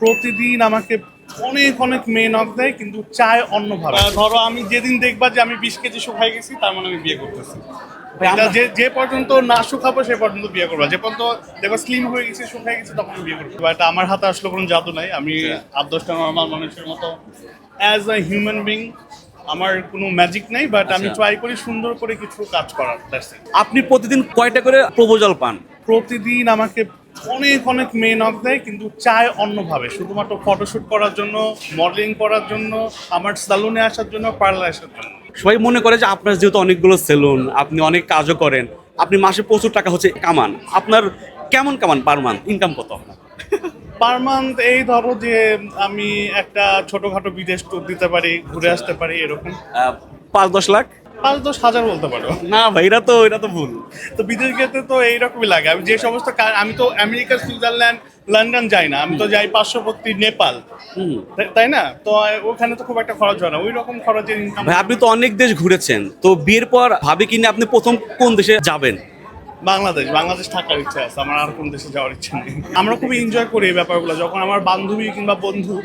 প্রতিদিন আমাকে অনেক অনেক মেয়ে নক দেয়, কিন্তু চায় অন্যভাবে। ধরো আমি যেদিন দেখবা যে আমি 20 কেজি শুকাই গেছি, তার মানে আমি বিয়ে করতেছি। এটা যে পর্যন্ত না শুকাবো সে পর্যন্ত বিয়ে করবো, যে পর্যন্ত দেখবো স্লিম হয়ে গেছে, শুকাই গেছে, তখন আমি বিয়ে করবো। এটা আমার হাতে আসলে কোনো জাদু নাই। আমি 8-10টা নর্মাল মানুষের মতো অ্যাজ আ হিউম্যান বিং, আমার কোনো ম্যাজিক নেই, বাট আমি ট্রাই করি সুন্দর করে কিছু কাজ করার। আপনি প্রতিদিন কয়টা করে প্রপোজাল পান? প্রতিদিন আমাকে অনেক অনেক মেয়ে নক দেয়, কিন্তু চায় অন্যভাবে, শুধুমাত্র ফটোশুট করার জন্য, মডেলিং করার জন্য, আমার সালুনে আসার জন্য, পার্লার আসার জন্য। সবাই মনে করে যে আপনার যেহেতু অনেকগুলো সেলুন, আপনি অনেক কাজও করেন, আপনি মাসে প্রচুর টাকা হচ্ছে কামান। আপনার কেমন কামান পার মান্থ ইনকাম কত আপনার? পার মান্থ এই ধরো যে আমি একটা ছোটখাটো বিদেশ ট্যুর দিতে পারি, ঘুরে আসতে পারি, এরকম 5-10 লাখ? 5-10 হাজার বলতে পারো। না ভাই, এটা তো ভুল। তো বিদেশ যেতে তো এইরকমই লাগে। আমি যে সমস্ত আমি তো আমেরিকা, সুইজারল্যান্ড, লন্ডন যাই না, আমি তো যাই পার্শ্ববর্তী নেপাল, তাই না? তো ওখানে তো খুব একটা খরচ হয় না, ওই রকম খরচের ইনকাম। ভাই আপনি তো অনেক দেশ ঘুরেছেন, তো বিয়ের পর ভাবে কিনে আপনি প্রথম কোন দেশে যাবেন? বাংলাদেশ থাকার ইচ্ছা আছে আমার, আর কোন দেশে যাওয়ার ইচ্ছা নেই। আমরা খুবই এনজয় করি এই ব্যাপারগুলো, যখন আমার বান্ধবী কিংবা বন্ধু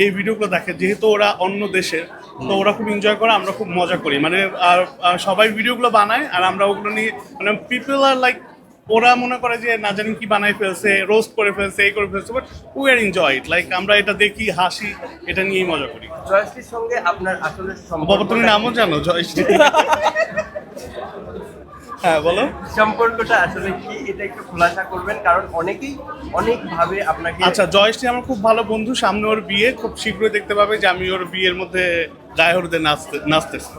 এই ভিডিওগুলো দেখে, যেহেতু ওরা অন্য দেশের, তো ওরা খুব এনজয় করে, আমরা খুব মজা করি। মানে আর সবাই ভিডিওগুলো বানায়, আর আমরা ওগুলো নিয়ে, মানে পিপল আর লাইক, ওরা মনে করে যে না জানি কি বানাই ফেলছে, রোস্ট করে ফেলছে, এই করে ফেলছে, but we are enjoy it. Like আমরা এটা দেখি, হাসি, এটা নিয়েই মজা করি। জয়শ্রীর সঙ্গে আপনার আসলে বাবা তুমি নামও জানো জয়শ্রী? হ্যাঁ বলো। সম্পর্কটা আসলে কি, এটা একটু খোলাসা করবেন, কারণ অনেকেই অনেকভাবে আপনাকে। আচ্ছা, জয়শ্রী আমার খুব ভালো বন্ধু। সামনে ওর বিয়ে, খুব শীঘ্রই দেখতে পাবে যে আমি ওর বিয়ের মধ্যে গায়ে হলুদে নাচতেছি।